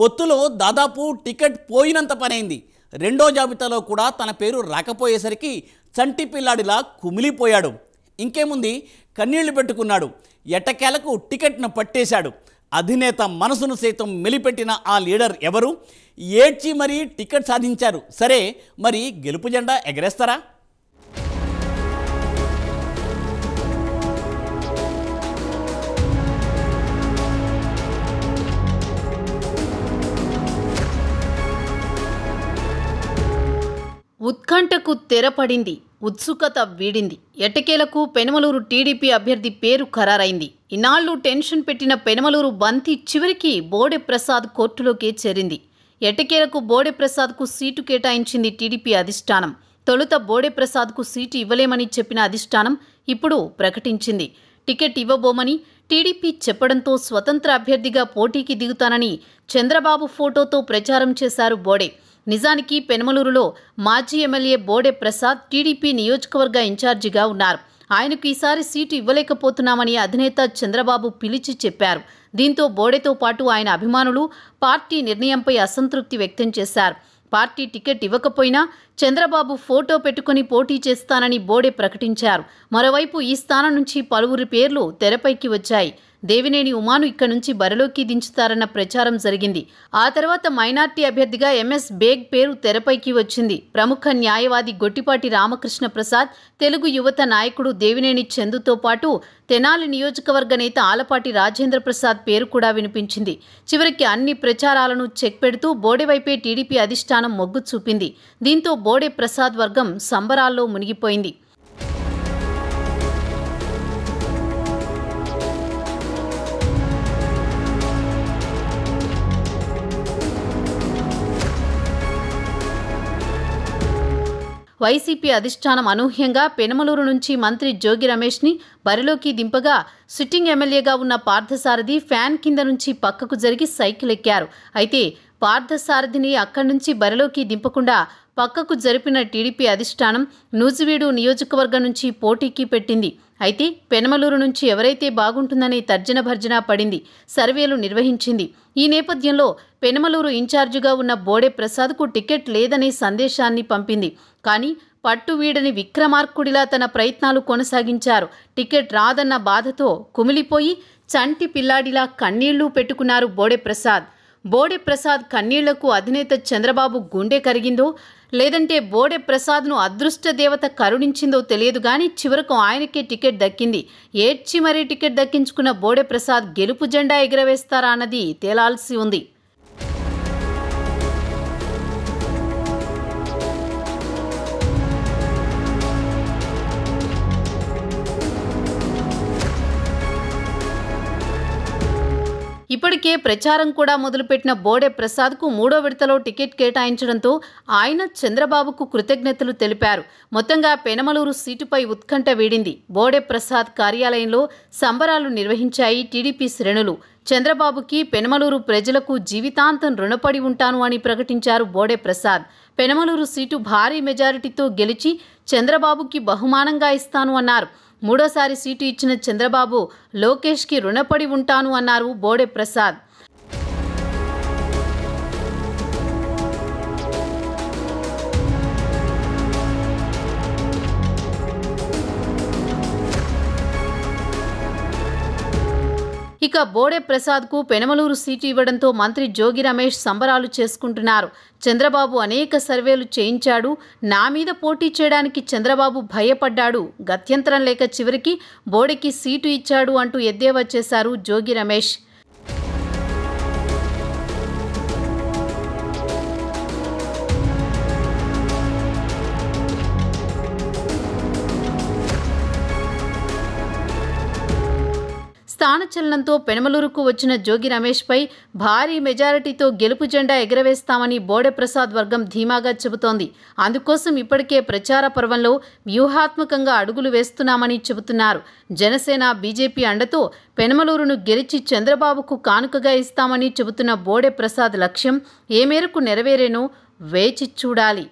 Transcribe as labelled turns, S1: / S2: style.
S1: పొత్తులో దాదాపు టికెట్ పోయినంత పనైంది. రెండో జాబితాలో కూడా తన పేరు రాకపోయేసరికి చంటి పిల్లాడిలా కుమిలిపోయాడు. ఇంకేముంది, కన్నీళ్లు పెట్టుకున్నాడు. ఎట్టకేలకు టికెట్ను పట్టేశాడు. అధినేత మనసును సైతం మెలిపెట్టిన ఆ లీడర్ ఎవరు? ఏడ్చి మరీ టికెట్ సాధించారు. సరే, మరి గెలుపు జెండా ఎగరేస్తారా?
S2: ఉత్కంఠకు తెరపడింది. ఉత్సుకత వీడింది. ఎట్టకేలకు పెనమలూరు టీడీపీ అభ్యర్థి పేరు ఖరారైంది. ఇన్నాళ్లు టెన్షన్ పెట్టిన పెనమలూరు బంతి చివరికి బోడె ప్రసాద్ కోర్టులోకి చేరింది. ఎట్టకేలకు బోడె ప్రసాద్కు సీటు కేటాయించింది టీడీపీ అధిష్టానం. తొలుత బోడె ప్రసాద్కు సీటు ఇవ్వలేమని చెప్పిన అధిష్టానం ఇప్పుడు ప్రకటించింది. టికెట్ ఇవ్వబోమని టీడీపీ చెప్పడంతో స్వతంత్ర అభ్యర్థిగా పోటీకి దిగుతానని చంద్రబాబు ఫోటోతో ప్రచారం చేశారు బోడే. నిజానికి పెనమలూరులో మాజీ ఎమ్మెల్యే బోడె ప్రసాద్ టీడీపీ నియోజకవర్గ ఇన్ఛార్జిగా ఉన్నారు. ఆయనకు ఈసారి సీటు ఇవ్వలేకపోతున్నామని అధినేత చంద్రబాబు పిలిచి చెప్పారు. దీంతో బోడెతో పాటు ఆయన అభిమానులు పార్టీ నిర్ణయంపై అసంతృప్తి వ్యక్తం చేశారు. పార్టీ టికెట్ ఇవ్వకపోయినా చంద్రబాబు ఫోటో పెట్టుకుని పోటీ చేస్తానని బోడే ప్రకటించారు. మరోవైపు ఈ స్థానం నుంచి పలువురి పేర్లు తెరపైకి వచ్చాయి. దేవినేని ఉమాను ఇక్కడి నుంచి బరిలోకి దించుతారన్న ప్రచారం జరిగింది. ఆ తర్వాత మైనార్టీ అభ్యర్థిగా ఎంఎస్ బేగ్ పేరు తెరపైకి వచ్చింది. ప్రముఖ న్యాయవాది గొట్టిపాటి రామకృష్ణ ప్రసాద్, తెలుగు యువత నాయకుడు దేవినేని చందుతో పాటు తెనాలి నియోజకవర్గ నేత ఆలపాటి రాజేంద్ర ప్రసాద్ పేరు కూడా వినిపించింది. చివరికి అన్ని ప్రచారాలను చెక్ పెడుతూ బోడే వైపే టీడీపీ అధిష్టానం మొగ్గు చూపింది. దీంతో బోడే ప్రసాద్ వర్గం సంబరాల్లో మునిగిపోయింది. వైసీపీ అధిష్టానం అనూహ్యంగా పెనమలూరు నుంచి మంత్రి జోగి రమేష్ని బరిలోకి దింపగా సిట్టింగ్ ఎమ్మెల్యేగా ఉన్న పార్థసారథి ఫ్యాన్ కింద నుంచి పక్కకు జరిగి సైకిల్ ఎక్కారు. అయితే పార్థసారథిని అక్కడి నుంచి బరిలోకి దింపకుండా పక్కకు జరిపిన టీడీపీ అధిష్టానం నూజివీడు నియోజకవర్గం నుంచి పోటీకి పెట్టింది. అయితే పెనమలూరు నుంచి ఎవరైతే బాగుంటుందని తర్జన భర్జన పడింది. సర్వేలు నిర్వహించింది. ఈ నేపథ్యంలో పెనమలూరు ఇన్ఛార్జిగా ఉన్న బోడే ప్రసాద్కు టికెట్ లేదనే సందేశాన్ని పంపింది. కానీ పట్టు వీడని విక్రమార్కుడిలా తన ప్రయత్నాలు కొనసాగించారు. టికెట్ రాదన్న బాధతో కుమిలిపోయి చంటి పిల్లాడిలా కన్నీళ్లు పెట్టుకున్నారు బోడే ప్రసాద్. బోడే ప్రసాద్ కన్నీళ్లకు అధినేత చంద్రబాబు గుండె కరిగిందో లేదంటే బోడే ప్రసాద్ను అదృష్ట దేవత కరుణించిందో తెలియదు కానీ చివరకు ఆయనకే టికెట్ దక్కింది. ఏడ్చి మరీ టికెట్ దక్కించుకున్న బోడే ప్రసాద్ గెలుపు జెండా ఎగరవేస్తారా అన్నది తేలాల్సి ఉంది. ఇప్పటికే ప్రచారం కూడా మొదలుపెట్టిన బోడే ప్రసాద్కు మూడో విడతలో టికెట్ కేటాయించడంతో ఆయన చంద్రబాబుకు కృతజ్ఞతలు తెలిపారు. మొత్తంగా పెనమలూరు సీటుపై ఉత్కంఠ వీడింది. బోడే ప్రసాద్ కార్యాలయంలో సంబరాలు నిర్వహించాయి టీడీపీ శ్రేణులు. చంద్రబాబుకి పెనమలూరు ప్రజలకు జీవితాంతం రుణపడి ఉంటాను అని ప్రకటించారు బోడే ప్రసాద్. పెనమలూరు సీటు భారీ మెజారిటీతో గెలిచి చంద్రబాబుకి బహుమానంగా ఇస్తాను అన్నారు. మూడోసారి సీటు ఇచ్చిన చంద్రబాబు లోకేష్కి రుణపడి ఉంటాను అన్నారు బోడే ప్రసాద్. ఇక బోడే ప్రసాద్కు పెనమలూరు సీటు ఇవ్వడంతో మంత్రి జోగి రమేష్ సంబరాలు చేసుకుంటున్నారు. చంద్రబాబు అనేక సర్వేలు చేయించాడు. నా మీద పోటీ చేయడానికి చంద్రబాబు భయపడ్డాడు. గత్యంతరం లేక చివరికి బోడేకి సీటు ఇచ్చాడు అంటూ ఎద్దేవా చేశారు జోగి రమేష్. స్థానచలనంతో పెనమలూరుకు వచ్చిన జోగి రమేష్పై భారీ మెజారిటీతో గెలుపు జెండా ఎగరవేస్తామని బోడే ప్రసాద్ వర్గం ధీమాగా చెబుతోంది. అందుకోసం ఇప్పటికే ప్రచార పర్వంలో వ్యూహాత్మకంగా అడుగులు వేస్తున్నామని చెబుతున్నారు. జనసేన, బీజేపీ అండతో పెనమలూరును గెలిచి చంద్రబాబుకు కానుకగా ఇస్తామని చెబుతున్న బోడే ప్రసాద్ లక్ష్యం ఏ మేరకు నెరవేరేనో వేచి చూడాలి.